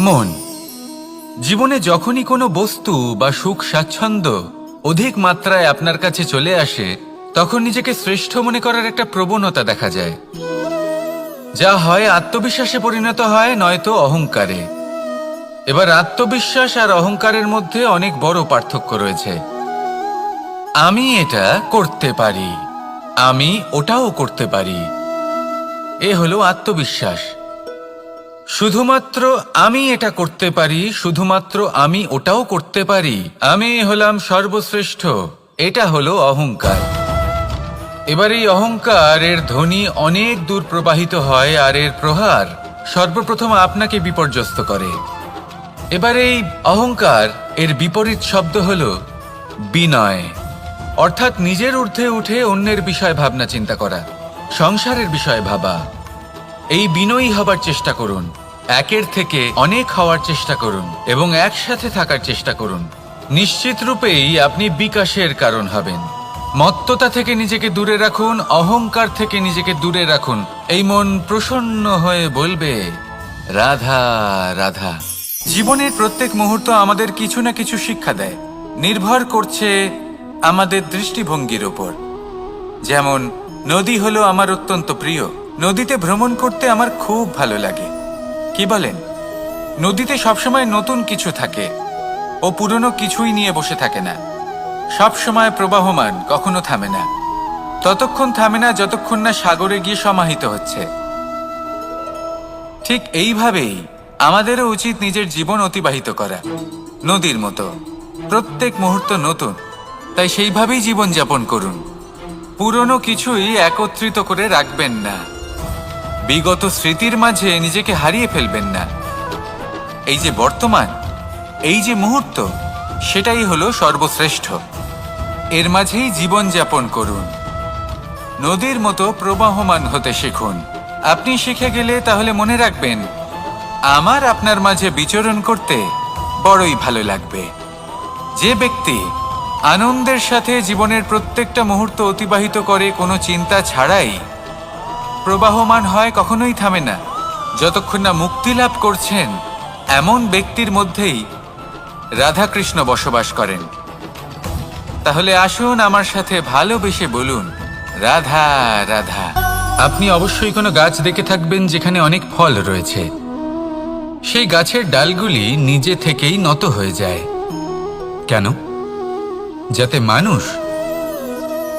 মন। জীবনে যখনই কোনো বস্তু বা সুখ স্বাচ্ছন্দ্য অধিক মাত্রায় আপনার কাছে চলে আসে, তখন নিজেকে শ্রেষ্ঠ মনে করার একটা প্রবণতা দেখা যায়, যা হয় আত্মবিশ্বাসে পরিণত হয়, নয়তো অহংকারে। এবার আত্মবিশ্বাস আর অহংকারের মধ্যে অনেক বড় পার্থক্য রয়েছে। আমি এটা করতে পারি, আমি ওটাও করতে পারি, এ হলো আত্মবিশ্বাস। শুধুমাত্র আমি এটা করতে পারি, শুধুমাত্র আমি ওটাও করতে পারি, আমি হলাম সর্বশ্রেষ্ঠ, এটা হলো অহংকার। এবার এই অহংকার এর ধ্বনি অনেক দূর প্রবাহিত হয়, আর এর প্রহার সর্বপ্রথম আপনাকে বিপর্যস্ত করে। এবার এই অহংকার এর বিপরীত শব্দ হলো বিনয়, অর্থাৎ নিজের ঊর্ধ্বে উঠে অন্যের বিষয় ভাবনা চিন্তা করা, সংসারের বিষয়ে ভাবা। এই বিনয়ী হবার চেষ্টা করুন, একের থেকে অনেক হওয়ার চেষ্টা করুন এবং একসাথে থাকার চেষ্টা করুন। নিশ্চিত রূপেই আপনি বিকাশের কারণ হবেন। মত্ততা থেকে নিজেকে দূরে রাখুন, অহংকার থেকে নিজেকে দূরে রাখুন। এই মন প্রসন্ন হয়ে বলবে, রাধা রাধা। জীবনের প্রত্যেক মুহূর্ত আমাদের কিছু না কিছু শিক্ষা দেয়, নির্ভর করছে আমাদের দৃষ্টিভঙ্গির ওপর। যেমন নদী হলো আমার অত্যন্ত প্রিয়, নদীতে ভ্রমণ করতে আমার খুব ভালো লাগে। কি বলেন? নদীতে সবসময় নতুন কিছু থাকে, ও পুরনো কিছুই নিয়ে বসে থাকে না। সবসময় প্রবাহমান, কখনো থামে না। ততক্ষণ থামে না যতক্ষণ না সাগরে গিয়ে সমাহিত হচ্ছে। ঠিক এইভাবেই আমাদেরও উচিত নিজের জীবন অতিবাহিত করা, নদীর মতো। প্রত্যেক মুহূর্ত নতুন, তাই সেইভাবেই জীবন যাপন করুন। পুরনো কিছুই একত্রিত করে রাখবেন না, বিগত স্মৃতির মাঝে নিজেকে হারিয়ে ফেলবেন না। এই যে বর্তমান, এই যে মুহূর্ত, সেটাই হলো সর্বশ্রেষ্ঠ। এর মাঝেই জীবন যাপন করুন, নদীর মতো প্রবাহমান হতে শিখুন। আপনি শিখে গেলে তাহলে মনে রাখবেন, আমার আপনার মাঝে বিচরণ করতে বড়ই ভালো লাগবে। যে ব্যক্তি আনন্দের সাথে জীবনের প্রত্যেকটা মুহূর্ত অতিবাহিত করে, কোনো চিন্তা ছাড়াই প্রবাহমান হয়, কখনোই থামে না, যতক্ষণ না মুক্তি লাভ করছেন, এমন ব্যক্তির মধ্যেই রাধাকৃষ্ণ বসবাস করেন। তাহলে আসুন আমার সাথে ভালোবেসে বলুন, রাধা রাধা। আপনি অবশ্যই কোনো গাছ দেখে থাকবেন যেখানে অনেক ফল রয়েছে। সেই গাছের ডালগুলি নিজে থেকেই নত হয়ে যায়। কেন? যাতে মানুষ,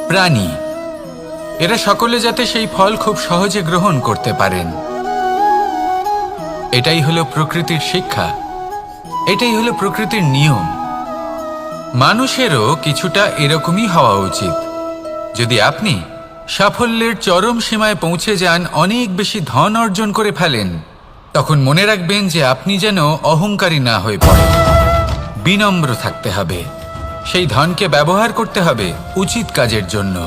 প্রাণী, এরা সকলে যাতে সেই ফল খুব সহজে গ্রহণ করতে পারেন। এটাই হলো প্রকৃতির শিক্ষা, এটাই হলো প্রকৃতির নিয়ম। মানুষেরও কিছুটা এরকমই হওয়া উচিত। যদি আপনি সাফল্যের চরম সীমায় পৌঁছে যান, অনেক বেশি ধন অর্জন করে ফেলেন, তখন মনে রাখবেন যে আপনি যেন অহংকারী না হয়ে পড়েন। বিনম্র থাকতে হবে, সেই ধনকে ব্যবহার করতে হবে উচিত কাজের জন্য।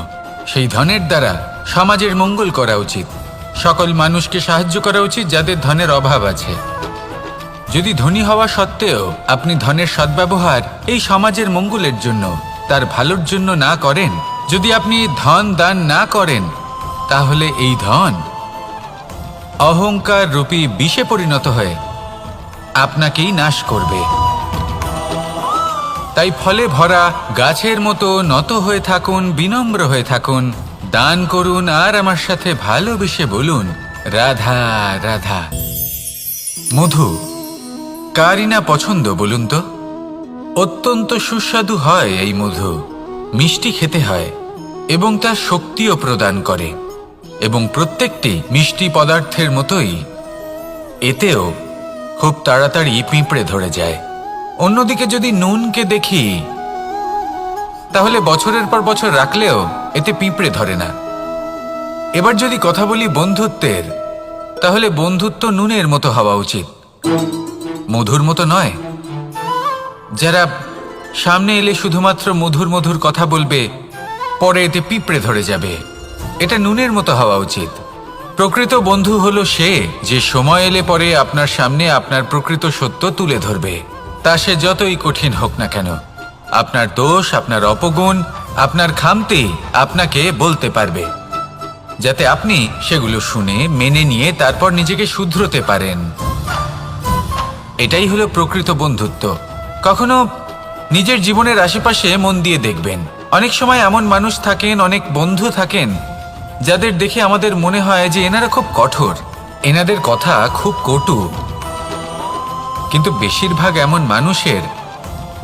সেই ধনের দ্বারা সমাজের মঙ্গল করা উচিত, সকল মানুষকে সাহায্য করা উচিত যাদের ধনের অভাব আছে। যদি ধনী হওয়া সত্ত্বেও আপনি ধনের সদ্ব্যবহার এই সমাজের মঙ্গলের জন্য, তার ভালোর জন্য না করেন, যদি আপনি ধন দান না করেন, তাহলে এই ধন অহংকার রূপী বিষে পরিণত হয়ে আপনাকেই নাশ করবে। তাই ফলে ভরা গাছের মতো নত হয়ে থাকুন, বিনম্র হয়ে থাকুন, দান করুন, আর আমার সাথে ভালোবেসে বলুন, রাধা রাধা। মধু কারই না পছন্দ বলুন তো? অত্যন্ত সুস্বাদু হয় এই মধু, মিষ্টি খেতে হয় এবং তা শক্তিও প্রদান করে। এবং প্রত্যেকটি মিষ্টি পদার্থের মতোই এতেও খুব তাড়াতাড়ি পিঁপড়ে ধরে যায়। অন্যদিকে যদি নুনকে দেখি, তাহলে বছরের পর বছর রাখলেও এতে পিঁপড়ে ধরে না। এবার যদি কথা বলি বন্ধুত্বের, তাহলে বন্ধুত্ব নুনের মতো হওয়া উচিত, মধুর মতো নয়। যারা সামনে এলে শুধুমাত্র মধুর মধুর কথা বলবে, পরে এতে পিঁপড়ে ধরে যাবে। এটা নুনের মতো হওয়া উচিত। প্রকৃত বন্ধু হলো সে যে সময় এলে পরে আপনার সামনে আপনার প্রকৃত সত্য তুলে ধরবে, তা সে যতই কঠিন হোক না কেন। আপনার দোষ, আপনার অপগুণ, আপনার খামতি আপনাকে বলতে পারবে, যাতে আপনি সেগুলো শুনে মেনে নিয়ে তারপর নিজেকে শুধরোতে পারেন। এটাই হলো প্রকৃত বন্ধুত্ব। কখনো নিজের জীবনের আশেপাশে মন দিয়ে দেখবেন, অনেক সময় এমন মানুষ থাকেন, অনেক বন্ধু থাকেন যাদের দেখে আমাদের মনে হয় যে এনারা খুব কঠোর, এনাদের কথা খুব কটু। কিন্তু বেশিরভাগ এমন মানুষের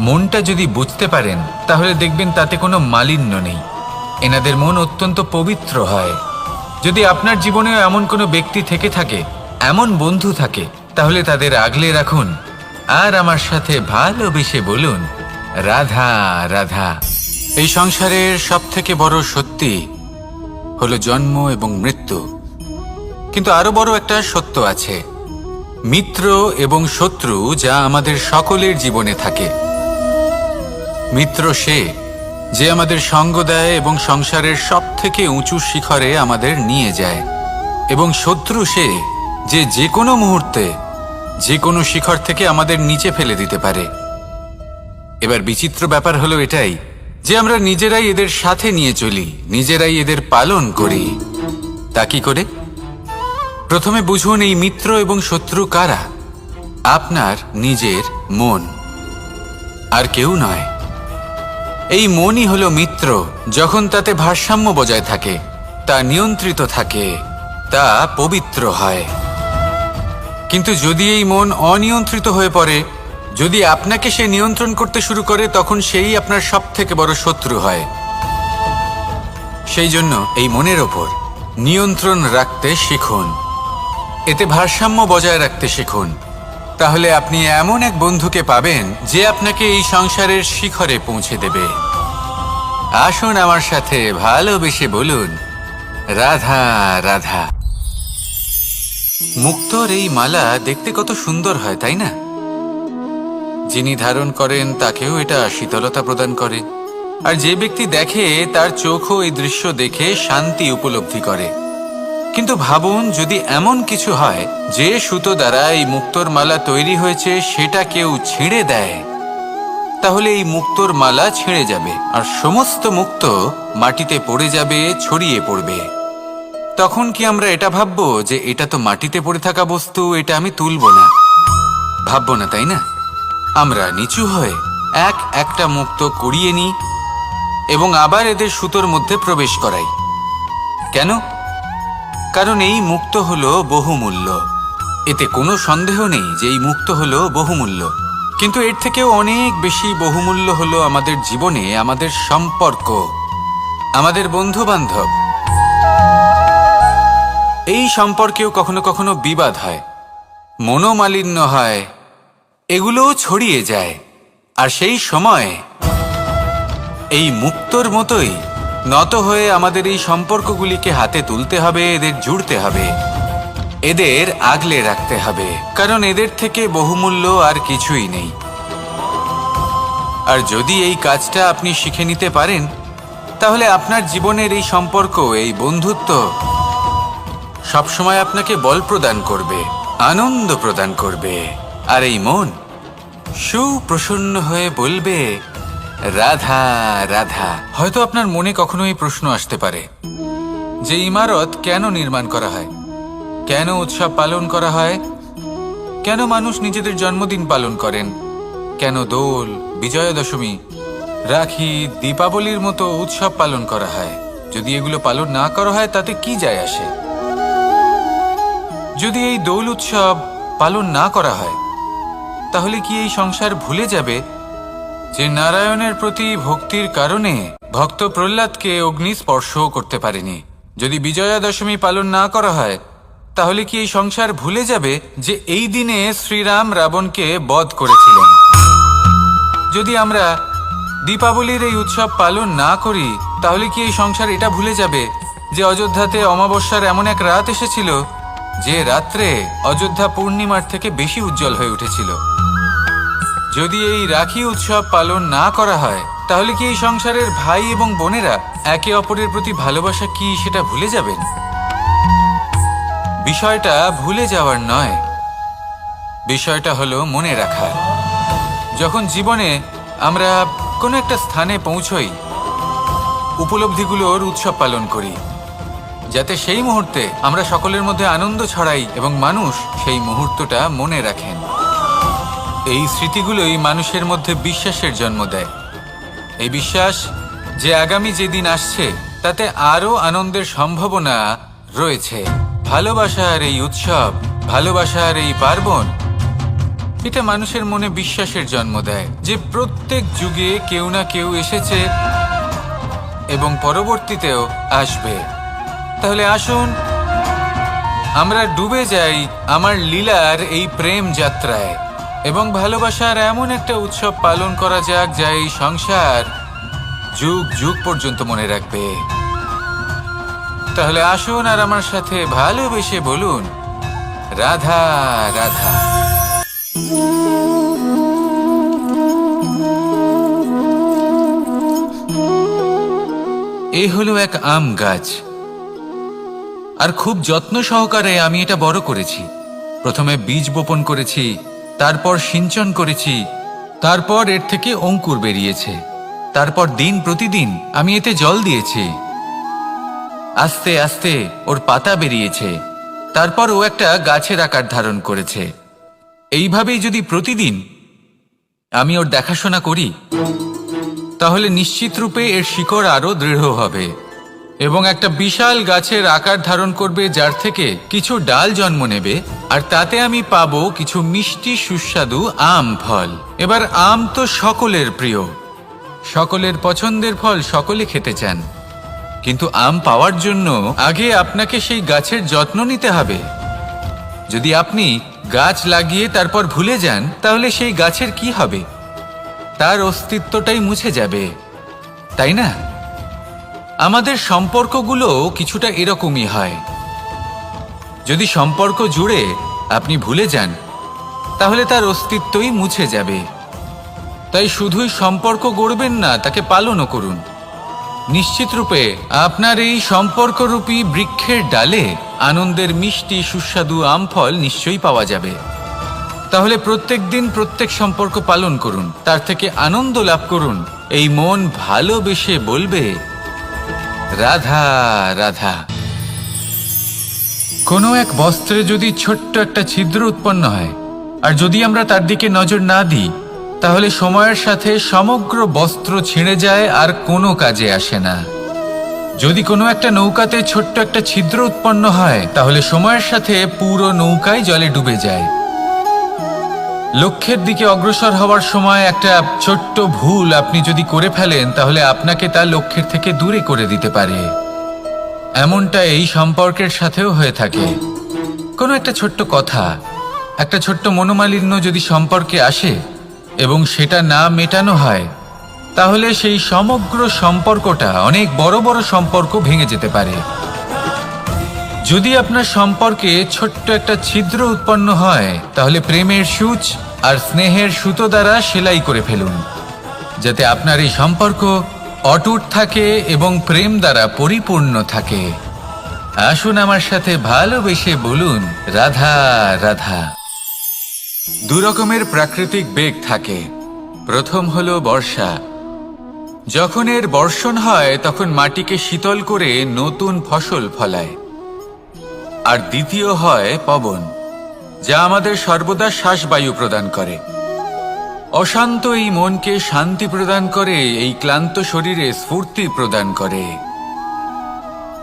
মনটা যদি বুঝতে পারেন তাহলে দেখবেন তাতে কোনো মালিন্য নেই, এনাদের মন অত্যন্ত পবিত্র হয়। যদি আপনার জীবনেও এমন কোনো ব্যক্তি থেকে থাকে, এমন বন্ধু থাকে, তাহলে তাদের আগলে রাখুন আর আমার সাথে ভালোবেসে বলুন, রাধা রাধা। এই সংসারের সবথেকে বড় সত্যি হলো জন্ম এবং মৃত্যু, কিন্তু আরো বড় একটা সত্য আছে, মিত্র এবং শত্রু, যা আমাদের সকলের জীবনে থাকে। মিত্র সে যে আমাদের সঙ্গ দেয় এবং সংসারের সবথেকে উঁচু শিখরে আমাদের নিয়ে যায়, এবং শত্রু সে যে যে কোনো মুহূর্তে যে কোনো শিখর থেকে আমাদের নিচে ফেলে দিতে পারে। এবার বিচিত্র ব্যাপার হলো এটাই যে আমরা নিজেরাই এদের সাথে নিয়ে চলি, নিজেরাই এদের পালন করি। তা কি করে? প্রথমে বুঝুন এই মিত্র এবং শত্রু কারা। আপনার নিজের মন, আর কেউ নয়। এই মনই হলো মিত্র যখন তাতে ভারসাম্য বজায় থাকে, তা নিয়ন্ত্রিত থাকে, তা পবিত্র হয়। কিন্তু যদি এই মন অনিয়ন্ত্রিত হয়ে পড়ে, যদি আপনাকে সে নিয়ন্ত্রণ করতে শুরু করে, তখন সেই আপনার সবথেকে বড় শত্রু হয়। সেই জন্য এই মনের ওপর নিয়ন্ত্রণ রাখতে শিখুন, এতে ভারসাম্য বজায় রাখতে শিখুন। তাহলে আপনি এমন এক বন্ধুকে পাবেন যে আপনাকে এই সংসারের শিখরে পৌঁছে দেবে। আসুন আমার সাথে ভালোবেসে বলুন, রাধা রাধা। মুক্তোর এই মালা দেখতে কত সুন্দর হয়, তাই না? যিনি ধারণ করেন তাকেও এটা শীতলতা প্রদান করে, আর যে ব্যক্তি দেখে তার চোখও এই দৃশ্য দেখে শান্তি উপলব্ধি করে। কিন্তু ভাবুন, যদি এমন কিছু হয় যে সুতো দ্বারা এই মুক্তোর মালা তৈরি হয়েছে সেটা কেউ ছিঁড়ে দেয়, তাহলে এই মুক্তোর মালা ছিঁড়ে যাবে আর সমস্ত মুক্তো মাটিতে পড়ে যাবে, ছড়িয়ে পড়বে। তখন কি আমরা এটা ভাববো যে এটা তো মাটিতে পড়ে থাকা বস্তু, এটা আমি তুলবো না? ভাববো না, তাই না? আমরা নিচু হয়ে একটা মুক্তো কুড়িয়ে নিই এবং আবার এদের সুতোর মধ্যে প্রবেশ করাই। কেন? কারণ এই মুক্তো হলো বহুমূল্য। এতে কোনো সন্দেহ নেই যে এই মুক্তো হলো বহুমূল্য। কিন্তু এর থেকেও অনেক বেশি বহুমূল্য হলো আমাদের জীবনে আমাদের সম্পর্ক, আমাদের বন্ধু বান্ধব। এই সম্পর্কেও কখনো কখনো বিবাদ হয়, মনোমালিন্য হয়, এগুলোও ছড়িয়ে যায়। আর সেই সময় এই মুক্তোর মতোই নত হয়ে আমাদের এই সম্পর্কগুলিকে হাতে তুলতে হবে, এদের জুড়তে হবে, এদের আগলে রাখতে হবে, কারণ এদের থেকে বহুমূল্য আর কিছুই নেই। আর যদি এই কাজটা আপনি শিখে নিতে পারেন, তাহলে আপনার জীবনের এই সম্পর্ক, এই বন্ধুত্ব সবসময় আপনাকে বল প্রদান করবে, আনন্দ প্রদান করবে, আর এই মন সুপ্রসন্ন হয়ে বলবে, রাধা রাধা। হয়তো আপনার মনে কখনো এই প্রশ্ন আসতে পারে যে ইমারত কেন নির্মাণ করা হয়, কেন উৎসব পালন করা হয়, কেন মানুষ নিজেদের জন্মদিন পালন করেন, কেন দোল, বিজয়া দশমী, রাখি, দীপাবলির মতো উৎসব পালন করা হয়? যদি এগুলো পালন না করা হয় তাতে কি যায় আসে? যদি এই দোল উৎসব পালন না করা হয় তাহলে কি এই সংসার ভুলে যাবে যে নারায়ণের প্রতি ভক্তির কারণে ভক্ত প্রহ্লাদকে অগ্নি স্পর্শও করতে পারেনি? যদি বিজয়া দশমী পালন না করা হয় তাহলে কি এই সংসার ভুলে যাবে যে এই দিনে শ্রীরাম রাবণকে বধ করেছিলেন? যদি আমরা দীপাবলির এই উৎসব পালন না করি তাহলে কি এই সংসার এটা ভুলে যাবে যে অযোধ্যাতে অমাবস্যার এমন এক রাত এসেছিল যে রাত্রে অযোধ্যা পূর্ণিমার থেকে বেশি উজ্জ্বল হয়ে উঠেছিল? যদি এই রাখি উৎসব পালন না করা হয় তাহলে কি এই সংসারের ভাই এবং বোনেরা একে অপরের প্রতি ভালোবাসা কি সেটা ভুলে যাবেন? বিষয়টা ভুলে যাওয়ার নয়, বিষয়টা হলো মনে রাখার। যখন জীবনে আমরা কোনো একটা স্থানে পৌঁছই, উপলব্ধিগুলোর উৎসব পালন করি, যাতে সেই মুহূর্তে আমরা সকলের মধ্যে আনন্দ ছড়াই এবং মানুষ সেই মুহূর্তটা মনে রাখেন। এই স্মৃতিগুলোই মানুষের মধ্যে বিশ্বাসের জন্ম দেয়। এই বিশ্বাস যে আগামী যেদিন আসছে তাতে আরো আনন্দের সম্ভাবনা রয়েছে। ভালোবাসার এই উৎসব, ভালোবাসার এই পার্বণ, এটা মানুষের মনে বিশ্বাসের জন্ম দেয় যে প্রত্যেক যুগে কেউ না কেউ এসেছে এবং পরবর্তীতেও আসবে। তাহলে আসুন আমরা ডুবে যাই আমার লীলার এই প্রেম যাত্রায় এবং ভালোবাসার এমন একটা উৎসব পালন করা যাক যা এই সংসার যুগ যুগ পর্যন্ত মনে রাখবে। তাহলে আসুন আর আমার সাথে ভালোবেসে বলুন, রাধা রাধা। এই হলো এক আম গাছ, আর খুব যত্ন সহকারে আমি এটা বড় করেছি। প্রথমে বীজ বপন করেছি, তারপর সিঞ্চন করেছি, তারপর এর থেকে অঙ্কুর বেরিয়েছে, তারপর দিন প্রতিদিন আমি এতে জল দিয়েছি। আস্তে আস্তে ওর পাতা বেরিয়েছে, তারপর ও একটা গাছের আকার ধারণ করেছে। এইভাবেই যদি প্রতিদিন আমি ওর দেখাশোনা করি তাহলে নিশ্চিত রূপে এর শিকড় আরো দৃঢ় হবে এবং একটা বিশাল গাছের আকার ধারণ করবে, যার থেকে কিছু ডাল জন্ম নেবে, আর তাতে আমি পাবো কিছু মিষ্টি সুস্বাদু আম ফল। এবার আম তো সকলের প্রিয়, সকলের পছন্দের ফল, সকলে খেতে চান। কিন্তু আম পাওয়ার জন্য আগে আপনাকে সেই গাছের যত্ন নিতে হবে। যদি আপনি গাছ লাগিয়ে তারপর ভুলে যান তাহলে সেই গাছের কি হবে? তার অস্তিত্বটাই মুছে যাবে, তাই না? আমাদের সম্পর্কগুলো কিছুটা এরকমই হয়। যদি সম্পর্ক জুড়ে আপনি ভুলে যান তাহলে তার অস্তিত্বই মুছে যাবে। তাই শুধুই সম্পর্ক গড়বেন না, তাকে পালনও করুন। নিশ্চিত রূপে আপনার এই সম্পর্করূপী বৃক্ষের ডালে আনন্দের মিষ্টি সুস্বাদু আম ফল নিশ্চয়ই পাওয়া যাবে। তাহলে প্রত্যেক দিন প্রত্যেক সম্পর্ক পালন করুন, তার থেকে আনন্দ লাভ করুন। এই মন ভালোবেসে বলবে, রাধা রাধা। কোনো এক বস্ত্রে যদি ছোট্ট একটা ছিদ্র উৎপন্ন হয়, আর যদি আমরা তার দিকে নজর না দিই, তাহলে সময়ের সাথে সমগ্র বস্ত্র ছিঁড়ে যায় আর কোনো কাজে আসে না। যদি কোনো একটা নৌকাতে ছোট্ট একটা ছিদ্র উৎপন্ন হয়, তাহলে সময়ের সাথে পুরো নৌকাই জলে ডুবে যায়। লক্ষ্যের দিকে অগ্রসর হওয়ার সময় একটা ছোট্ট ভুল আপনি যদি করে ফেলেন, তাহলে আপনাকে তা লক্ষ্যের থেকে দূরে করে দিতে পারে। এমনটা এই সম্পর্কের সাথেও হয়ে থাকে। কোনো একটা ছোট্ট কথা, একটা ছোট্ট মনোমালিন্য যদি সম্পর্কে আসে এবং সেটা না মেটানো হয়, তাহলে সেই সমগ্র সম্পর্কটা, অনেক বড় বড় সম্পর্ক ভেঙে যেতে পারে। যদি আপনার সম্পর্কে ছোট্ট একটা ছিদ্র উৎপন্ন হয়, তাহলে প্রেমের সূচ আর স্নেহের সুতো দ্বারা সেলাই করে ফেলুন, যাতে আপনার এই সম্পর্ক অটুট থাকে এবং প্রেম দ্বারা পরিপূর্ণ থাকে। আসুন আমার সাথে ভালোবেসে বলুন, রাধা রাধা। দু রকমের প্রাকৃতিক বেগ থাকে। প্রথম হলো বর্ষা। যখন এর বর্ষণ হয় তখন মাটিকে শীতল করে নতুন ফসল ফলায়। আর দ্বিতীয় হয় পবন, যা আমাদের সর্বদা শ্বাসবায়ু প্রদান করে। অশান্ত এই মনকে শান্তি প্রদান করে, এই ক্লান্ত শরীরে স্ফূর্তি প্রদান করে।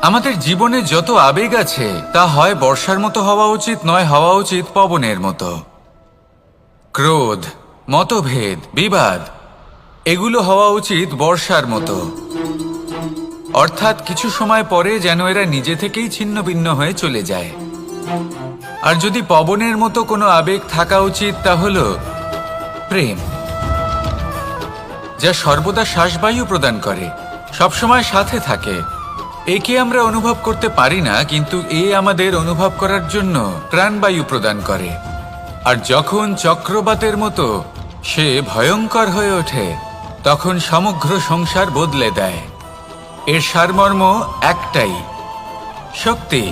আমাদের জীবনে যত আবেগ আছে তা হয় বর্ষার মতো হওয়া উচিত, নয় হওয়া উচিত পবনের মতো। ক্রোধ, মতভেদ, বিবাদ, এগুলো হওয়া উচিত বর্ষার মতো। অর্থাৎ কিছু সময় পরে যেন এরা নিজে থেকেই ছিন্ন ভিন্ন হয়ে চলে যায়। আর যদি পবনের মতো কোনো আবেগ থাকা উচিত, তা হলো প্রেম, যা সর্বদা শ্বাসবায়ু প্রদান করে, সবসময় সাথে থাকে। একে আমরা অনুভব করতে পারি না, কিন্তু এ আমাদের অনুভব করার জন্য প্রাণবায়ু প্রদান করে। আর যখন চক্রবাতের মতো সে ভয়ঙ্কর হয়ে ওঠে, তখন সমগ্র সংসার বদলে দেয়। এর সারমর্ম একটাই, শক্তি।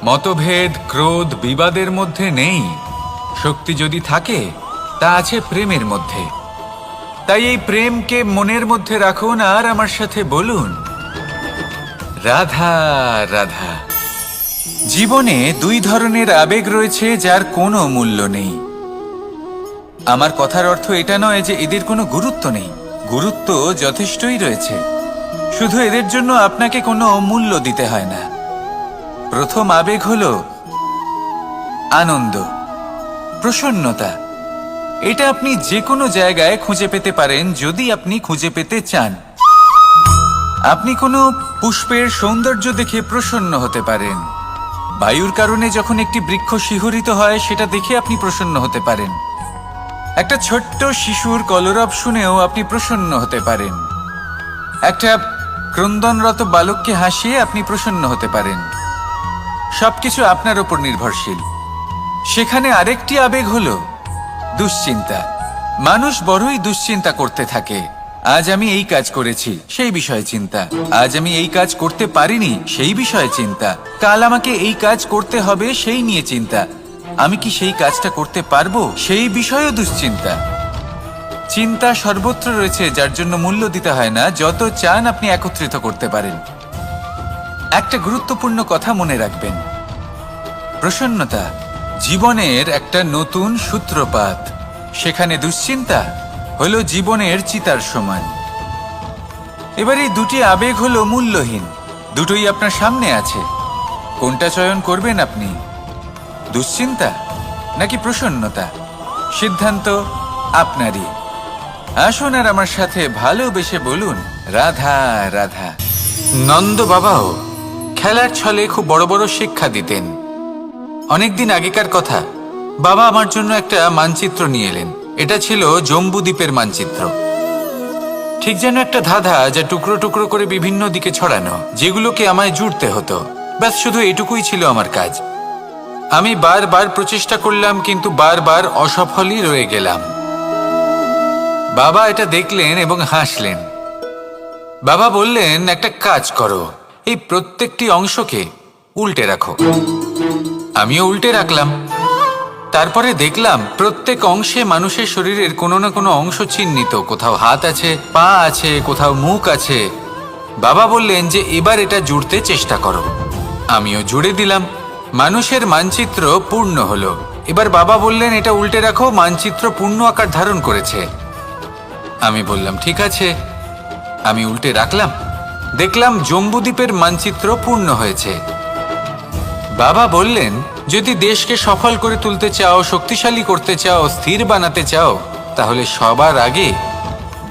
মতভেদ, ক্রোধ, বিবাদের মধ্যে নেই। শক্তি যদি থাকে, তা আছে প্রেমের মধ্যে। তাই এই প্রেমকে মনের মধ্যে রাখুন আর আমার সাথে বলুন, রাধা রাধা। জীবনে দুই ধরনের আবেগ রয়েছে যার কোনো মূল্য নেই। আমার কথার অর্থ এটা নয় যে এদের কোনো গুরুত্ব নেই, গুরুত্ব যথেষ্টই রয়েছে, শুধু এদের জন্য আপনাকে কোনো মূল্য দিতে হয় না। প্রথম আবেগ হলো আনন্দ, প্রসন্নতা। এটা আপনি যে কোনো জায়গায় খুঁজে পেতে পারেন যদি আপনি খুঁজে পেতে চান। আপনি কোনো পুষ্পের সৌন্দর্য দেখে প্রসন্ন হতে পারেন, বায়ুর কারণে যখন একটি বৃক্ষ শিহরিত হয় সেটা দেখে আপনি প্রসন্ন হতে পারেন, একটা ছোট্ট শিশুর কলরব শুনেও আপনি প্রসন্ন হতে পারেন, একটা ক্রন্দনরত বালককে হাসিয়ে আপনি প্রসন্ন হতে পারেন। সবকিছু আপনার উপর নির্ভরশীল। সেখানে আরেকটি আবেগ হলো দুশ্চিন্তা। মানুষ বড়ই দুশ্চিন্তা করতে থাকে। আজ আমি এই কাজ করেছি, সেই বিষয়ে চিন্তা। আজ আমি এই কাজ করতে পারিনি, সেই বিষয়ে চিন্তা। কাল আমাকে এই কাজ করতে হবে, সেই নিয়ে চিন্তা। আমি কি সেই কাজটা করতে পারবো, সেই বিষয়েও দুশ্চিন্তা। চিন্তা সর্বত্র রয়েছে, যার জন্য মূল্য দিতে হয় না। যত চান আপনি একত্রিত করতে পারেন। একটা গুরুত্বপূর্ণ কথা মনে রাখবেন, প্রসন্নতা জীবনের একটা নতুন সূত্রপাত। সেখানে দুশ্চিন্তা হলো জীবনের চিতার সমান। এবার এই দুটি আবেগ হলো মূল্যহীন, দুটোই আপনার সামনে আছে। কোনটা চয়ন করবেন আপনি, দুশ্চিন্তা নাকি প্রসন্নতা? সিদ্ধান্ত আপনারই। আসুন আর আমার সাথে ভালোবেসে বলুন, রাধা রাধা। নন্দ বাবাও খেলার ছলে খুব বড় বড় শিক্ষা দিতেন। অনেকদিন আগেকার কথা, বাবা আমার জন্য একটা মানচিত্র নিয়ে এলেন। এটা ছিল জম্বু দ্বীপের মানচিত্র, ঠিক যেন একটা ধাঁধা, যা টুকরো টুকরো করে বিভিন্ন দিকে ছড়ানো, যেগুলোকে আমায় জুড়তে হতো। ব্যাস শুধু এটুকুই ছিল আমার কাজ। আমি বারবার প্রচেষ্টা করলাম, কিন্তু বারবার অসফলই রয়ে গেলাম। বাবা এটা দেখলেন এবং হাসলেন। বাবা বললেন, একটা কাজ করো, এই প্রত্যেকটি অংশকে উল্টে রাখো। আমিও উল্টে রাখলাম। তারপরে দেখলাম প্রত্যেক অংশে মানুষের শরীরের কোনো না কোনো অংশ চিহ্নিত। কোথাও হাত আছে, পা আছে, কোথাও মুখ আছে। বাবা বললেন যে এবার এটা জুড়তে চেষ্টা করো। আমিও জুড়ে দিলাম। মানুষের মানচিত্র পূর্ণ হলো। এবার বাবা বললেন, এটা উল্টে রাখো। মানচিত্র পূর্ণ আকার ধারণ করেছে। আমি বললাম, ঠিক আছে। আমি উল্টে রাখলাম। দেখলাম জম্বুদ্বীপের মানচিত্র পূর্ণ হয়েছে। বাবা বললেন, যদি দেশকে সফল করে তুলতে চাও, শক্তিশালী করতে চাও, স্থির বানাতে চাও, তাহলে সবার আগে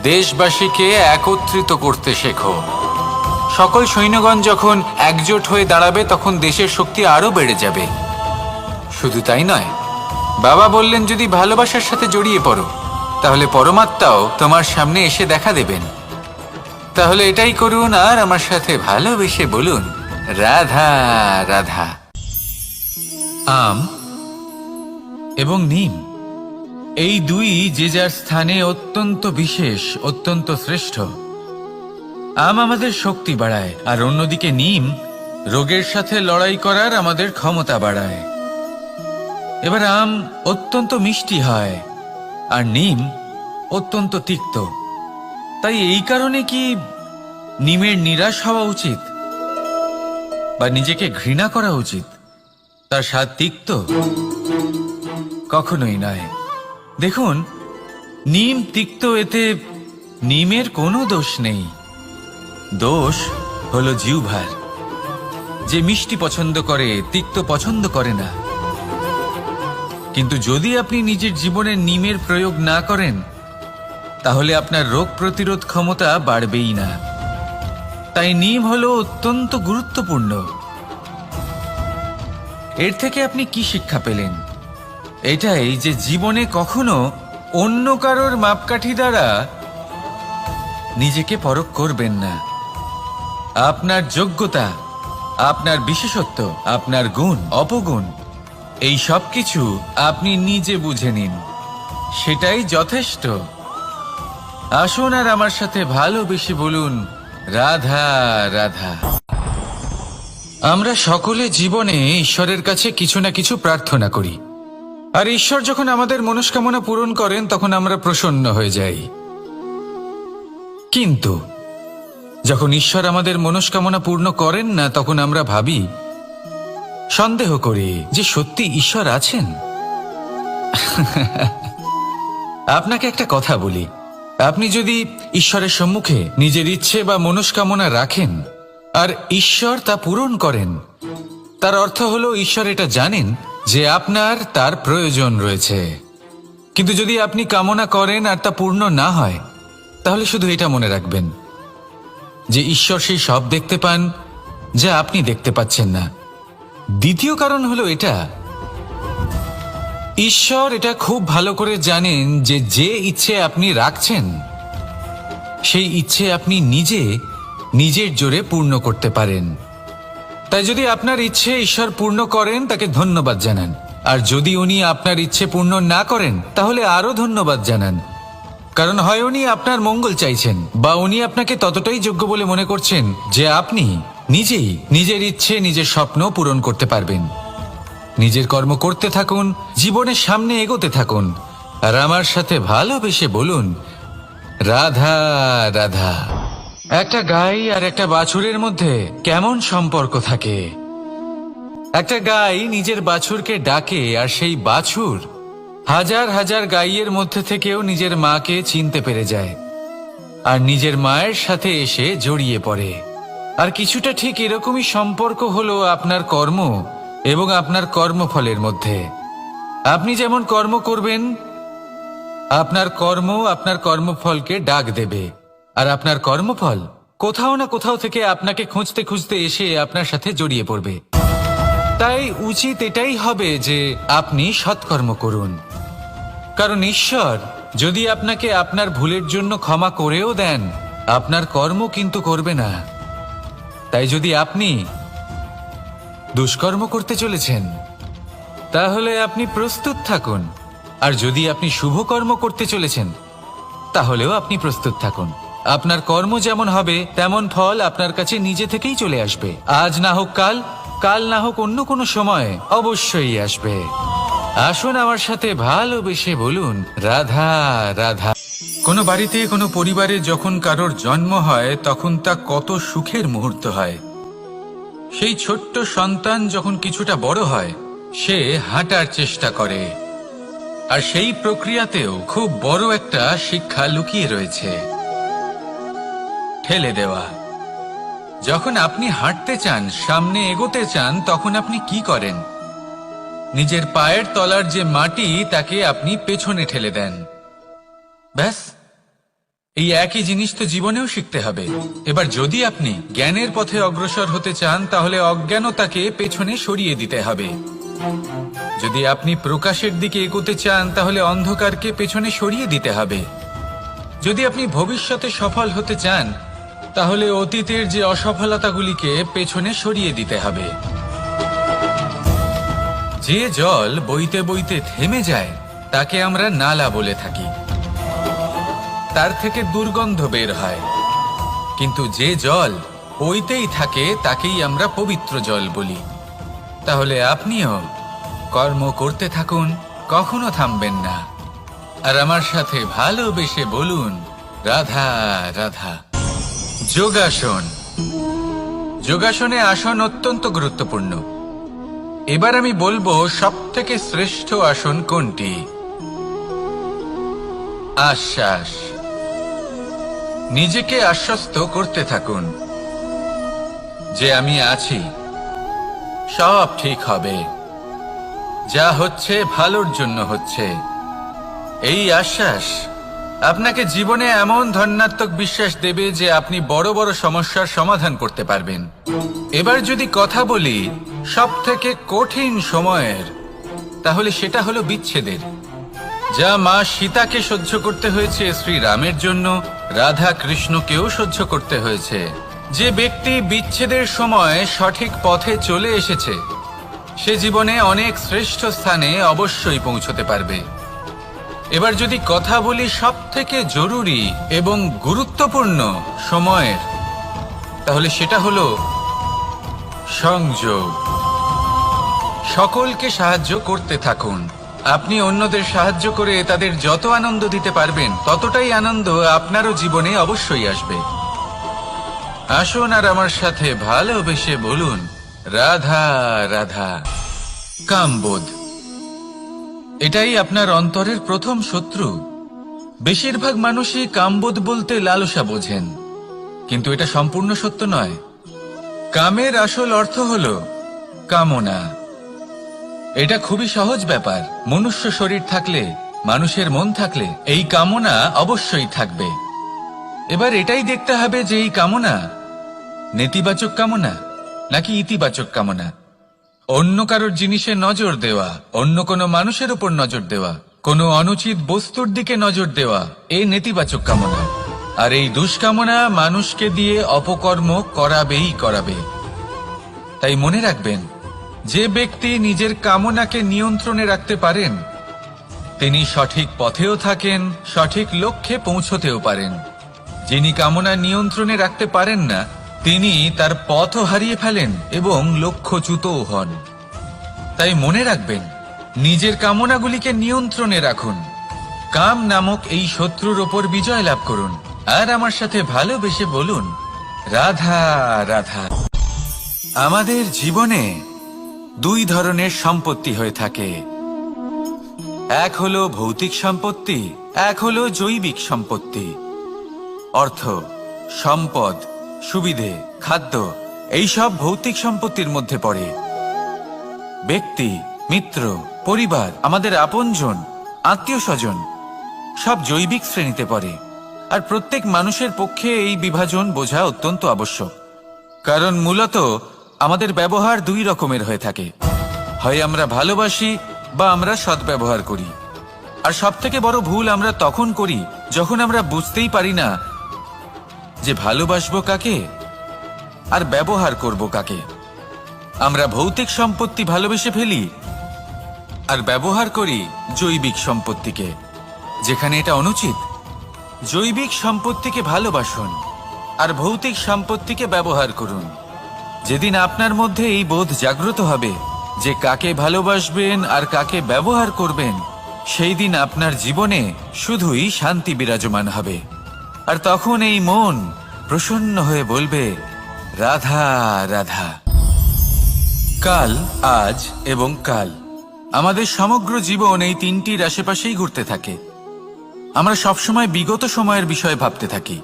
দেশবাসীকে একত্রিত করতে শেখো। সকল সৈন্যগণ যখন একজোট হয়ে দাঁড়াবে, তখন দেশের শক্তি আরো বেড়ে যাবে। শুধু তাই নয়, বাবা বললেন, যদি ভালোবাসার সাথে জড়িয়ে পড়ো, তাহলে পরমাত্মাও তোমার সামনে এসে দেখা দেবেন। তাহলে এটাই করুন আর আমার সাথে ভালোবেসে বলুন, রাধা রাধা। আম এবং নিম, এই দুই যে যার স্থানে অত্যন্ত বিশেষ, অত্যন্ত শ্রেষ্ঠ। আম আমাদের শক্তি বাড়ায়, আর অন্যদিকে নিম রোগের সাথে লড়াই করার আমাদের ক্ষমতা বাড়ায়। এবার আম অত্যন্ত মিষ্টি হয়, আর নিম অত্যন্ত তিক্ত। তাই এই কারণে কি নিমের নিরাশ হওয়া উচিত বা নিজেকে ঘৃণা করা উচিত? তার স্বাদ তিক্ত? কখনোই নয়। দেখুন, নিম তিক্ত, এতে নিমের কোনো দোষ নেই। দোষ হলো জিহ্বার, যে মিষ্টি পছন্দ করে, তিক্ত পছন্দ করে না। কিন্তু যদি আপনি নিজের জীবনে নিমের প্রয়োগ না করেন, তাহলে আপনার রোগ প্রতিরোধ ক্ষমতা বাড়বেই না। তাই নিম হলো অত্যন্ত গুরুত্বপূর্ণ। এর থেকে আপনি কি শিক্ষা পেলেন? এটাই যে জীবনে কখনো অন্য কারোর মাপকাঠি দ্বারা নিজেকে পরখ করবেন না। আপনার যোগ্যতা, আপনার বিশেষত্ব, আপনার গুণ, অপগুণ, এই সব কিছু আপনি নিজে বুঝে নিন, সেটাই যথেষ্ট। আসুন আর আমার সাথে ভালোবেসে বলুন, রাধা রাধা। আমরা সকলে জীবনে ঈশ্বরের কাছে কিছু না কিছু প্রার্থনা করি, আর ঈশ্বর যখন আমাদের মনস্কামনা পূরণ করেন, তখন আমরা প্রসন্ন হয়ে যাই। কিন্তু যখন ঈশ্বর আমাদের মনস্কামনা পূর্ণ করেন না, তখন আমরা ভাবি, সন্দেহ করি যে সত্যি ঈশ্বর আছেন। আপনাকে একটা কথা বলি, আপনি যদি ঈশ্বরের সম্মুখে নিজের ইচ্ছে বা মনস্কামনা রাখেন আর ঈশ্বর তা পূরণ করেন, তার অর্থ হলো ঈশ্বর এটা জানেন যে আপনার তার প্রয়োজন রয়েছে। কিন্তু যদি আপনি কামনা করেন আর তা পূর্ণ না হয়, তাহলে শুধু এটা মনে রাখবেন যে ঈশ্বর সেই সব দেখতে পান যা আপনি দেখতে পাচ্ছেন না। দ্বিতীয় কারণ হলো এটা, ঈশ্বর এটা খুব ভালো করে জানেন যে যে ইচ্ছে আপনি রাখছেন সেই ইচ্ছে আপনি নিজের জোরে পূর্ণ করতে পারেন। তাই যদি আপনার ইচ্ছে ঈশ্বর পূর্ণ করেন, তাকে ধন্যবাদ জানান। আর যদি উনি আপনার ইচ্ছে পূর্ণ না করেন, তাহলে আরো ধন্যবাদ জানান। কারণ হয় উনি আপনার মঙ্গল চাইছেন, বা উনি আপনাকে ততটাই যোগ্য বলে মনে করছেন যে আপনি নিজেই নিজের ইচ্ছে, নিজের স্বপ্ন পূরণ করতে পারবেন। নিজের কর্ম করতে থাকুন, জীবনের সামনে এগোতে থাকুন, আর আমার সাথে ভালোবেসে বলুন, রাধা রাধা। একটা গাই আর একটা বাছুরের মধ্যে কেমন সম্পর্ক থাকে? একটা গাই নিজের বাছুরকে ডাকে, আর সেই বাছুর হাজার হাজার গাইয়ের মধ্যে থেকেও নিজের মাকে চিনতে পেরে যায় আর নিজের মায়ের সাথে এসে জড়িয়ে পড়ে। আর কিছুটা ঠিক এরকমই সম্পর্ক হলো আপনার কর্ম এবং আপনার কর্মফলের মধ্যে। আপনি যেমন কর্ম করবেন, আপনার কর্ম আপনার কর্মফলকে ডাক দেবে, আর আপনার কর্মফল কোথাও না কোথাও থেকে আপনাকে খুঁজতে খুঁজতে এসে আপনার সাথে জড়িয়ে পড়বে। তাই উচিত এটাই হবে যে আপনি সৎকর্ম করুন, কারণ ঈশ্বর যদি আপনাকে আপনার ভুলের জন্য ক্ষমা করেও দেন, আপনার কর্ম কিন্তু করবে না। তাই যদি আপনি দুষ্কর্ম করতে চলেছেন, তাহলে আপনি প্রস্তুত থাকুন, আর যদি আপনি শুভ কর্ম করতে চলেছেন, তাহলেও আপনি প্রস্তুত থাকুন। আপনার কর্ম যেমন হবে তেমন ফল আপনার কাছে নিজে থেকেই চলে আসবে। আজ না হোক কাল, কাল না হোক অন্য কোনো সময়, অবশ্যই আসবে। আসুন আমার সাথে ভালোবেসে বলুন, রাধা রাধা। কোনো বাড়িতে, কোনো পরিবারে যখন কারোর জন্ম হয়, তখন তা কত সুখের মুহূর্ত হয়। সেই ছোট্ট সন্তান যখন কিছুটা বড় হয়, সে হাঁটার চেষ্টা করে, আর সেই প্রক্রিয়াতেও খুব বড় একটা শিক্ষা লুকিয়ে রয়েছে, ঠেলে দেওয়া। যখন আপনি হাঁটতে চান, সামনে এগোতে চান, তখন আপনি কি করেন? নিজের পায়ের তলার যে মাটি, তাকে আপনি পেছনে ঠেলে দেন। ব্যাস, এই একই জিনিস তো জীবনেও শিখতে হবে। এবার যদি আপনি জ্ঞানের পথে অগ্রসর হতে চান, তাহলে অজ্ঞানতাকে পেছনে সরিয়ে দিতে হবে। যদি আপনি প্রকাশের দিকে এগোতে চান, তাহলে অন্ধকারকে পেছনে সরিয়ে দিতে হবে। যদি আপনি ভবিষ্যতে সফল হতে চান, তাহলে অতীতের যে অসফলতাগুলিকে পেছনে সরিয়ে দিতে হবে। যে জল বইতে বইতে থেমে যায়, তাকে আমরা নালা বলে থাকি। তার থেকে দুর্গন্ধ বের হয়, কিন্তু যে জল বইতেই থাকে তাকেই আমরা পবিত্র জল বলি। তাহলে আপনিও কর্ম করতে থাকুন, কখনো থামবেন না, আর আমার সাথে ভালোবেসে বলুন, রাধা রাধা। যোগাসন। যোগাসনে আসন অত্যন্ত গুরুত্বপূর্ণ। এবার আমি বলবো সবথেকে শ্রেষ্ঠ আসন কোনটি। আশ্বাস। নিজেকে আশ্বস্ত করতে থাকুন যে আমি আছি, সব ঠিক হবে, যা হচ্ছে ভালোর জন্য হচ্ছে। এই আশ্বাস আপনাকে জীবনে এমন ধন্যাত্মক বিশ্বাস দেবে যে আপনি বড় বড় সমস্যার সমাধান করতে পারবেন। এবার যদি কথা বলি সবথেকে কঠিন সময়ের, তাহলে সেটা হলো বিচ্ছেদের। যা মা সীতাকে সহ্য করতে হয়েছে শ্রীরামের জন্য, রাধা কৃষ্ণকেও সহ্য করতে হয়েছে। যে ব্যক্তি বিচ্ছেদের সময় সঠিক পথে চলে এসেছে, সে জীবনে অনেক শ্রেষ্ঠ স্থানে অবশ্যই পৌঁছতে পারবে। এবার যদি কথা বলি সবথেকে জরুরি এবং গুরুত্বপূর্ণ সময়ের, তাহলে সেটা হলো সংযোগ। সকলকে সাহায্য করতে থাকুন। আপনি অন্যদের সাহায্য করে তাদের যত আনন্দ দিতে পারবেন, ততটাই আনন্দ আপনারও জীবনে অবশ্যই আসবে। আসুন আর আমার সাথে ভালোবেসে বলুন, রাধা রাধা। কামবোধ, এটাই আপনার অন্তরের প্রথম শত্রু। বেশিরভাগ মানুষই কামবোধ বলতে লালসা বোঝেন, কিন্তু এটা সম্পূর্ণ সত্য নয়। কামের আসল অর্থ হলো কামনা। এটা খুবই সহজ ব্যাপার। মনুষ্য শরীর থাকলে, মানুষের মন থাকলে এই কামনা অবশ্যই থাকবে। এবার এটাই দেখতে হবে যে এই কামনা নেতিবাচক কামনা নাকি ইতিবাচক কামনা। অন্য কারোর জিনিসে নজর দেওয়া, অন্য কোনো মানুষের উপর নজর দেওয়া, কোনো অনুচিত বস্তুর দিকে নজর দেওয়া, এই নেতিবাচক কামনা। আর এই দুষ্কামনা মানুষকে দিয়ে অপকর্ম করাবেই করাবে। তাই মনে রাখবেন, যে ব্যক্তি নিজের কামনাকে নিয়ন্ত্রণে রাখতে পারেন তিনি সঠিক পথেও থাকেন, সঠিক লক্ষ্যে পৌঁছতেও পারেন। যিনি কামনা নিয়ন্ত্রণে রাখতে পারেন না তিনি তার পথও হারিয়ে ফেলেন এবং লক্ষ্যচ্যুতও হন। তাই মনে রাখবেন, নিজের কামনাগুলিকে নিয়ন্ত্রণে রাখুন। কাম নামক এই শত্রুর ওপর বিজয় লাভ করুন। আর আমার সাথে ভালোবেসে বলুন, রাধা রাধা। আমাদের জীবনে দুই ধরনের সম্পত্তি হয়ে থাকে। এক হলো ভৌতিক সম্পত্তি, এক হলো জৈবিক সম্পত্তি। অর্থ, সম্পদ, সুবিধে, খাদ্য এইসব ভৌতিক সম্পত্তির মধ্যে পড়ে। ব্যক্তি, মিত্র, পরিবার, আমাদের আপনজন, আত্মীয় স্বজন সব জৈবিক শ্রেণীতে পড়ে। আর প্রত্যেক মানুষের পক্ষে এই বিভাজন বোঝা অত্যন্ত আবশ্যক। কারণ মূলত আমাদের ব্যবহার দুই রকমের হয়ে থাকে। হয় আমরা ভালোবাসি বা আমরা সদ্ব্যবহার করি। আর সবথেকে বড় ভুল আমরা তখন করি যখন আমরা বুঝতেই পারি না যে ভালোবাসবো কাকে আর ব্যবহার করব কাকে। আমরা ভৌতিক সম্পত্তি ভালোবেসে ফেলি আর ব্যবহার করি জৈবিক সম্পত্তিকে, যেখানে এটা অনুচিত। জৈবিক সম্পত্তিকে ভালোবাসুন আর ভৌতিক সম্পত্তিকে ব্যবহার করুন। যেদিন আপনার মধ্যে এই বোধ জাগ্রত হবে যে কাকে ভালোবাসবেন আর কাকে ব্যবহার করবেন, সেই দিন আপনার জীবনে শুধুই শান্তি বিরাজমান হবে। আর তখন এই মন প্রসন্ন হয়ে বলবে, রাধা রাধা। কাল, আজ এবং কাল, আমাদের সমগ্র জীবন এই তিনটির আশেপাশেই ঘুরতে থাকে। আমরা সবসময় বিগত সময়ের বিষয়ে ভাবতে থাকি।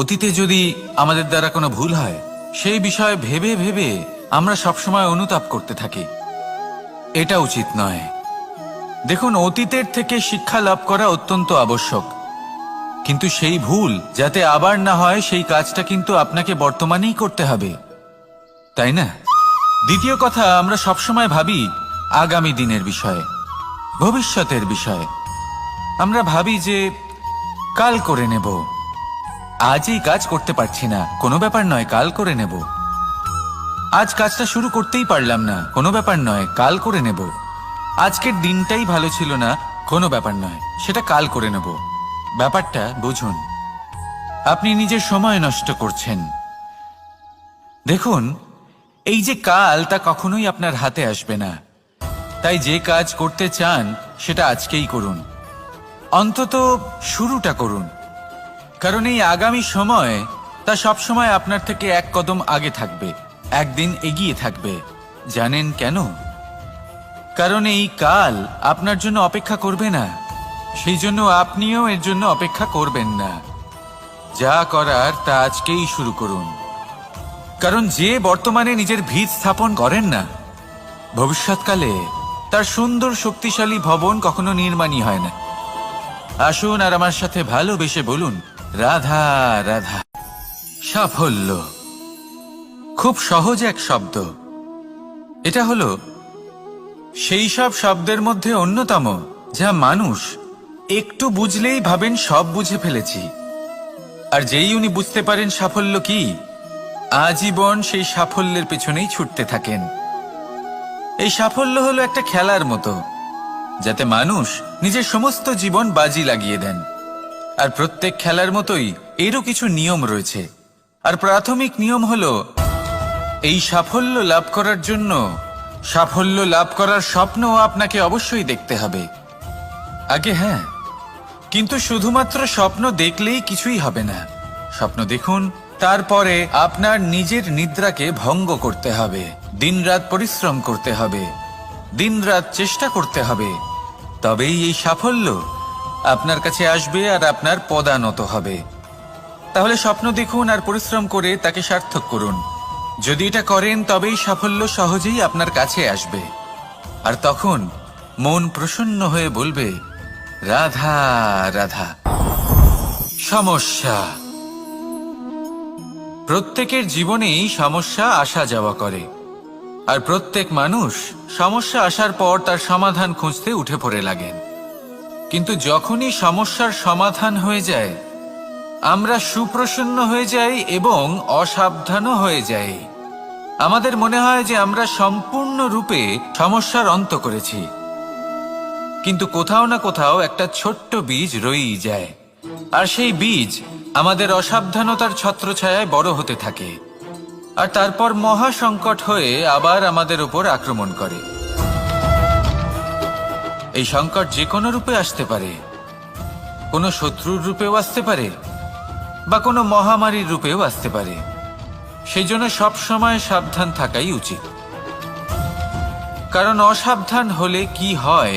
অতীতে যদি আমাদের দ্বারা কোনো ভুল হয়, সেই বিষয়ে ভেবে ভেবে আমরা সবসময় অনুতাপ করতে থাকি। এটা উচিত নয়। দেখুন, অতীতের থেকে শিক্ষা লাভ করা অত্যন্ত আবশ্যক, কিন্তু সেই ভুল যাতে আবার না হয় সেই কাজটা কিন্তু আপনাকে বর্তমানেই করতে হবে, তাই না? দ্বিতীয় কথা, আমরা সবসময় ভাবি আগামী দিনের বিষয়ে, ভবিষ্যতের বিষয়ে। আমরা ভাবি যে কাল করে নেব, আজ এই কাজ করতে পারছি না, কোনো ব্যাপার নয়, কাল করে নেব। আজ কাজটা শুরু করতেই পারলাম না, কোনো ব্যাপার নয়, কাল করে নেব। আজকের দিনটাই ভালো ছিল না, কোনো ব্যাপার নয়, সেটা কাল করে নেব। ব্যাপারটা বুঝুন, আপনি নিজের সময় নষ্ট করছেন। দেখুন, এই যে কাল, তা কখনোই আপনার হাতে আসবে না। তাই যে কাজ করতে চান সেটা আজকেই করুন, অন্তত শুরুটা করুন। কারণ এই আগামী সময় তা সবসময় আপনার থেকে এক কদম আগে থাকবে, একদিন এগিয়ে থাকবে। জানেন কেন? কারণ এই কাল আপনার জন্য অপেক্ষা করবে না, সেই জন্য আপনিও এর জন্য অপেক্ষা করবেন না। যা করার তা আজকেই শুরু করুন। কারণ যে বর্তমানে নিজের ভিত স্থাপন করেন না, ভবিষ্যৎকালে তার সুন্দর শক্তিশালী ভবন কখনো নির্মাণই হয় না। আসুন আর আমার সাথে ভালোবেসে বলুন, রাধা রাধা। সাফল্য খুব সহজ এক শব্দ। এটা হলো সেই সব শব্দের মধ্যে অন্যতম যা মানুষ একটু বুঝলেই ভাবেন সব বুঝে ফেলেছি। আর যেই উনি বুঝতে পারেন সাফল্য কি, আজীবন সেই সাফল্যের পেছনেই ছুটতে থাকেন। এই সাফল্য হলো একটা খেলার মতো, যাতে মানুষ নিজের সমস্ত জীবন বাজি লাগিয়ে দেন। আর প্রত্যেক খেলার মতোই এরও কিছু নিয়ম রয়েছে। আর প্রাথমিক নিয়ম হলো, এই সাফল্য লাভ করার জন্য সাফল্য লাভ করার স্বপ্ন আপনাকে অবশ্যই দেখতে হবে আগে। হ্যাঁ, কিন্তু শুধুমাত্র স্বপ্ন দেখলেই কিছুই হবে না। স্বপ্ন দেখুন, তারপরে আপনার নিজের নিদ্রাকে ভঙ্গ করতে হবে, দিনরাত পরিশ্রম করতে হবে, দিনরাত চেষ্টা করতে হবে। তবেই এই সাফল্য আপনার কাছে আসবে আর আপনার পদানত হবে। তাহলে স্বপ্ন দেখুন আর পরিশ্রম করে তাকে সার্থক করুন। যদি এটা করেন তবেই সাফল্য সহজেই আপনার কাছে আসবে। আর তখন মন প্রসন্ন হয়ে বলবে, রাধা রাধা। সমস্যা। প্রত্যেকের জীবনেই সমস্যা আসা যাওয়া করে, আর প্রত্যেক মানুষ সমস্যা আসার পর তার সমাধান খুঁজতে উঠে পড়ে লাগেন। কিন্তু যখনই সমস্যার সমাধান হয়ে যায়, আমরা সুপ্রসন্ন হয়ে যাই এবং অসাবধানও হয়ে যাই। আমাদের মনে হয় যে আমরা সম্পূর্ণরূপে সমস্যার অন্ত করেছি, কিন্তু কোথাও না কোথাও একটা ছোট্ট বীজ রয়েই যায়, আর সেই বীজ আমাদের অসাবধানতার ছত্রছায়ায় বড় হতে থাকে, আর তারপর মহা সংকট হয়ে আবার আমাদের উপর আক্রমণ করে। এই সংকট যে কোনো রূপে আসতে পারে, কোনো শত্রুর রূপেও আসতে পারে, বা কোনো মহামারীর রূপেও আসতে পারে। সেই জন্য সবসময় সাবধান থাকাই উচিত, কারণ অসাবধান হলে কি হয়,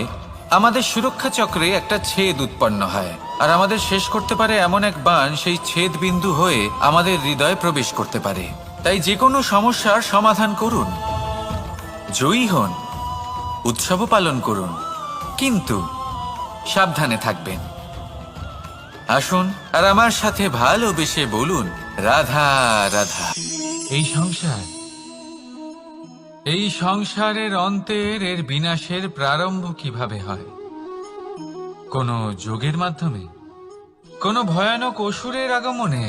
আমাদের সুরক্ষা চক্রে একটা ছেদ উৎপন্ন হয়, আর আমাদের শেষ করতে পারে এমন এক বাণ সেই ছেদ বিন্দু হয়ে আমাদের হৃদয়ে প্রবেশ করতে পারে। তাই যে কোনো সমস্যার সমাধান করুন, জয়ী হন, উৎসবও পালন করুন, কিন্তু সাবধানে থাকবেন। আসুন আর আমার সাথে ভালোবেসে বলুন, রাধা রাধা। এই সংসারের অন্তের এর বিনাশের প্রারম্ভ কিভাবে হয়? কোনো যোগের মাধ্যমে, কোনো ভয়ানক অসুরের আগমনে,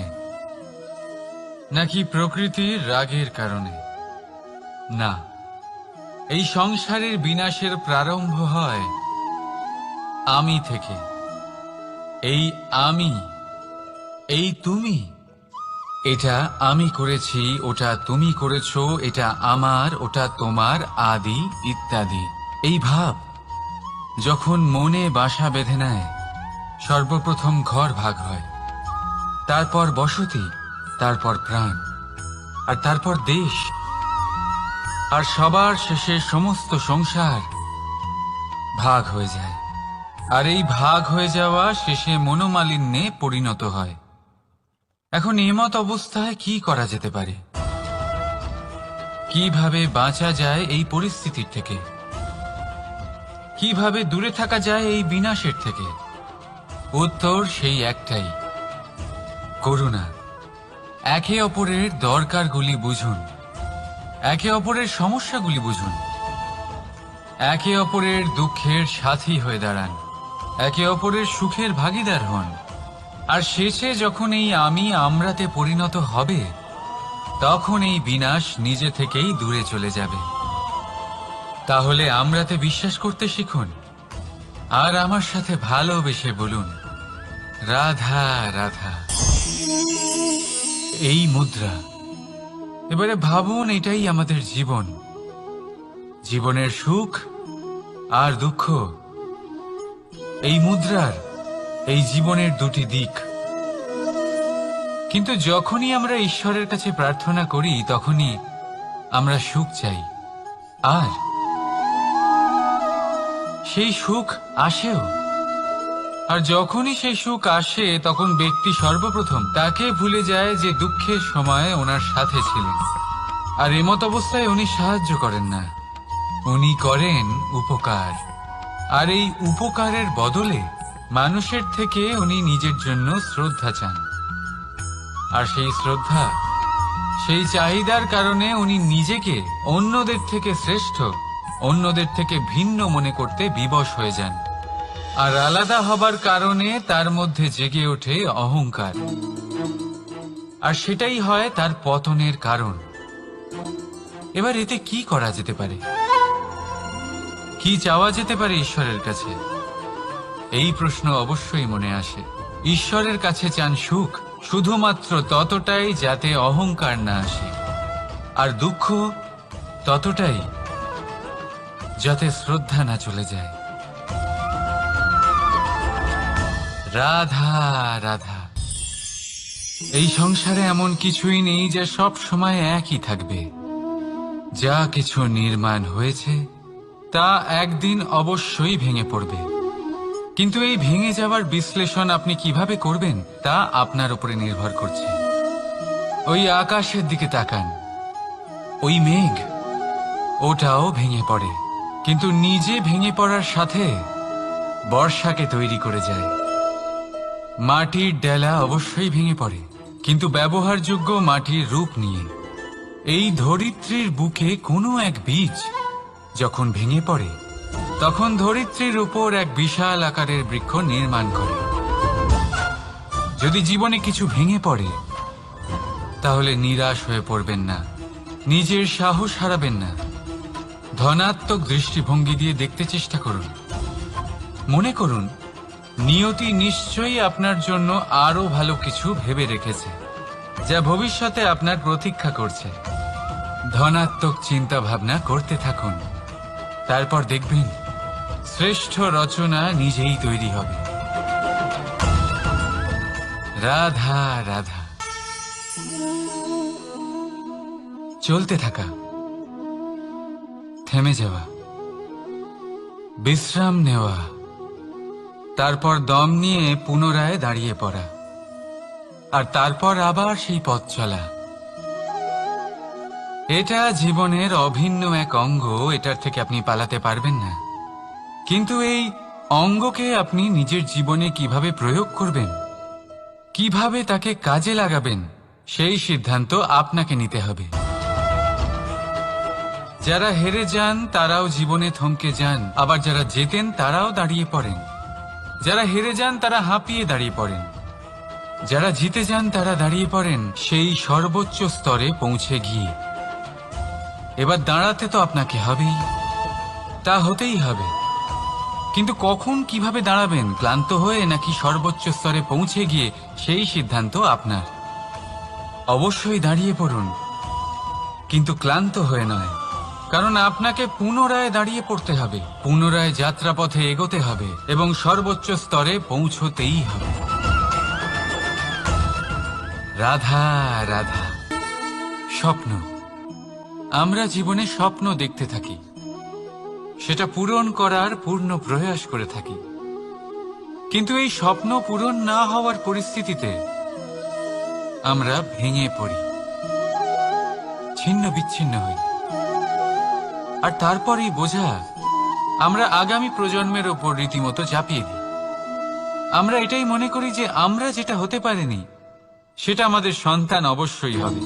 নাকি প্রকৃতির রাগের কারণে? না, এই সংসারের বিনাশের প্রারম্ভ হয় আমি থেকে। এই আমি, এই তুমি, এটা আমি করেছি, ওটা তুমি করেছো, এটা আমার, ওটা তোমার, আদি ইত্যাদি। এই ভাব যখন মনে বাসা বেঁধে নেয়, সর্বপ্রথম ঘর ভাগ হয়, তারপর বসতি, তারপর প্রাণ, আর তারপর দেশ, আর সবার শেষে সমস্ত সংসার ভাগ হয়ে যায়। আর এই ভাগ হয়ে যাওয়া শেষে মনোমালিন্যে পরিণত হয়। এখন এমত অবস্থায় কি করা যেতে পারে? কিভাবে বাঁচা যায় এই পরিস্থিতির থেকে? কিভাবে দূরে থাকা যায় এই বিনাশের থেকে? উত্তর সেই একটাই, করুণা। একে অপরের দরকারগুলি বুঝুন, একে অপরের সমস্যাগুলি বুঝুন, একে অপরের দুঃখের সাথী হয়ে দাঁড়ান, একে অপরের সুখের ভাগীদার হন। আর শেষে যখন এই আমি আমরাতে পরিণত হবে, তখন এই বিনাশ নিজে থেকেই দূরে চলে যাবে। তাহলে আমরাতে বিশ্বাস করতে শিখুন, আর আমার সাথে ভালোবেসে বলুন, রাধা রাধা। এই মুদ্রা। এবারে ভাবুন, এটাই আমাদের জীবন, জীবনের সুখ আর দুঃখ। এই মুদ্রার, এই জীবনের দুটি দিক। কিন্তু যখনই আমরা ঈশ্বরের কাছে প্রার্থনা করি, তখনই আমরা সুখ চাই, আর সেই সুখ আসেও। আর যখনই সেই সুখ আসে, তখন ব্যক্তি সর্বপ্রথম তাকে ভুলে যায় যে দুঃখের সময় ওনার সাথে ছিলেন। আর এমত অবস্থায় উনি সাহায্য করেন না, উনি করেন উপকার। আর এই উপকারের বদলে মানুষের থেকে উনি নিজের জন্য শ্রদ্ধা চান। আর সেই শ্রদ্ধা, সেই চাহিদার কারণে উনি নিজেকে অন্যদের থেকে শ্রেষ্ঠ, অন্যদের থেকে ভিন্ন মনে করতে বিবশ হয়ে যান। আর আলাদা হবার কারণে তার মধ্যে জেগে ওঠে অহংকার, আর সেটাই হয় তার পতনের কারণ। এবার এতে কি করা যেতে পারে? কি চাওয়া যেতে পারে ঈশ্বরের কাছে? এই প্রশ্ন অবশ্যই মনে আসে। ঈশ্বরের কাছে চান সুখ, শুধুমাত্র ততটাই যাতে অহংকার না আসে, আর দুঃখ ততটাই যাতে শ্রদ্ধা না চলে যায়। রাধা রাধা। এই সংসারে এমন কিছুই নেই যা সব সময় একই থাকবে। যা কিছু নির্মাণ হয়েছে তা একদিন অবশ্যই ভেঙে পড়বে, কিন্তু এই ভেঙে যাওয়ার বিশ্লেষণ আপনি কিভাবে করবেন তা আপনার উপরে নির্ভর করছে। ওই আকাশের দিকে তাকান, ওই মেঘ, ওটাও ভেঙে পড়ে, কিন্তু নিজে ভেঙে পড়ার সাথে বর্ষাকে তৈরি করে যায়। মাটির ডেলা অবশ্যই ভেঙে পড়ে, কিন্তু ব্যবহারযোগ্য মাটির রূপ নিয়ে। এই ধরিত্রীর বুকে কোনো এক বীজ যখন ভেঙে পড়ে, তখন ধরিত্রীর উপর এক বিশাল আকারের বৃক্ষ নির্মাণ করে। যদি জীবনে কিছু ভেঙে পড়ে, তাহলে নিরাশ হয়ে পড়বেন না, নিজের সাহস হারাবেন না। ধনাত্মক দৃষ্টিভঙ্গি দিয়ে দেখতে চেষ্টা করুন। মনে করুন, নিয়তি নিশ্চয়ই আপনার জন্য আরো ভালো কিছু ভেবে রেখেছে, যা ভবিষ্যতে আপনার প্রতীক্ষা করছে। ধনাত্মক চিন্তা ভাবনা করতে থাকুন, তারপর দেখবেন শ্রেষ্ঠ রচনা নিজেই তৈরি হবে। রাধা রাধা। চলতে থাকা, থেমে যাওয়া, বিশ্রাম নেওয়া, তারপর দম নিয়ে পুনরায় দাঁড়িয়ে পড়া, আর তারপর আবার সেই পথ চলা। এটা জীবনের অভিন্ন এক অঙ্গ, এটার থেকে আপনি পালাতে পারবেন না। কিন্তু এই অঙ্গকে আপনি নিজের জীবনে কিভাবে প্রয়োগ করবেন, কিভাবে তাকে কাজে লাগাবেন, সেই সিদ্ধান্ত আপনাকে নিতে হবে। যারা হেরে যান তারাও জীবনে থমকে যান, আবার যারা জেতেন তারাও দাঁড়িয়ে পড়েন। যারা হেরে যান তারা হাঁপিয়ে দাঁড়িয়ে পড়েন, যারা জিতে যান তারা দাঁড়িয়ে পড়েন সেই সর্বোচ্চ স্তরে পৌঁছে গিয়ে। এবার দাঁড়াতে তো আপনাকে হবেই, তা হতেই হবে। কিন্তু কখন, কিভাবে দাঁড়াবেন, ক্লান্ত হয়ে নাকি সর্বোচ্চ স্তরে পৌঁছে গিয়ে, সেই সিদ্ধান্ত আপনার। অবশ্যই দাঁড়িয়ে পড়ুন, কিন্তু ক্লান্ত হয়ে নয়, কারণ আপনাকে পুনরায় দাঁড়িয়ে পড়তে হবে, পুনরায় যাত্রাপথে এগোতে হবে এবং সর্বোচ্চ স্তরে পৌঁছতেই হবে। রাধা রাধা। স্বপ্ন, আমরা জীবনে স্বপ্ন দেখতে থাকি, সেটা পূরণ করার পূর্ণ প্রয়াস করে থাকি। কিন্তু এই স্বপ্ন পূরণ না হওয়ার পরিস্থিতিতে আমরা ভেঙে পড়ি, ছিন্ন বিচ্ছিন্ন হই, আর তারপর এই বোঝা আমরা আগামী প্রজন্মের ওপর রীতিমতো চাপিয়ে দিই। আমরা এটাই মনে করি যে আমরা যেটা হতে পারিনি, সেটা আমাদের সন্তান অবশ্যই হবে।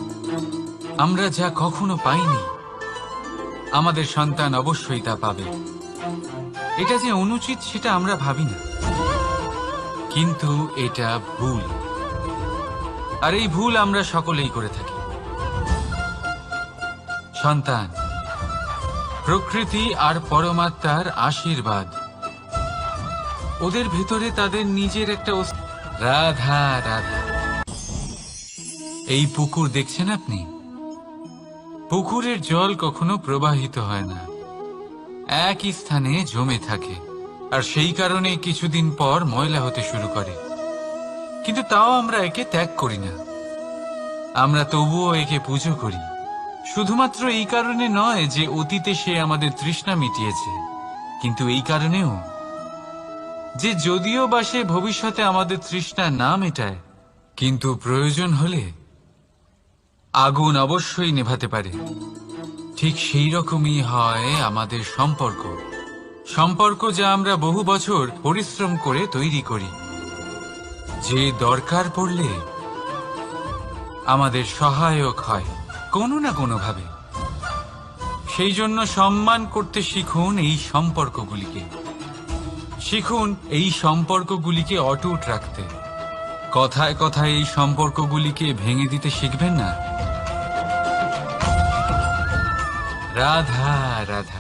আমরা যা কখনো পাইনি, আমাদের সন্তান অবশ্যই তা পাবে। এটা যে অনুচিত সেটা আমরা ভাবি না, কিন্তু এটা ভুল, আর এই ভুল আমরা সকলেই করে থাকি। সন্তান প্রকৃতি আর পরমাত্মার আশীর্বাদ, ওদের ভেতরে তাদের নিজের একটা রাধা রাধা। এই পুকুর দেখছেন আপনি, পুকুরের জল কখনো প্রবাহিত হয় না, একই স্থানে জমে থাকে, আর সেই কারণে কিছুদিন পর ময়লা হতে শুরু করে। কিন্তু তাও আমরা একে ত্যাগ করি না, আমরা তবুও একে পুজো করি। শুধুমাত্র এই কারণে নয় যে অতীতে সে আমাদের তৃষ্ণা মিটিয়েছে, কিন্তু এই কারণেও যে যদিও বা সে ভবিষ্যতে আমাদের তৃষ্ণা না মেটায়, কিন্তু প্রয়োজন হলে আগুন অবশ্যই নেভাতে পারে। ঠিক সেই রকমই হয় আমাদের সম্পর্ক, সম্পর্ক যা আমরা বহু বছর পরিশ্রম করে তৈরি করি, যে দরকার পড়লে আমাদের সহায়ক হয় কোনো না কোনোভাবে। সেই জন্য সম্মান করতে শিখুন এই সম্পর্কগুলিকে, শিখুন এই সম্পর্কগুলিকে অটুট রাখতে। কথায় কথায় এই সম্পর্কগুলিকে ভেঙে দিতে শিখবেন না। রাধা রাধা।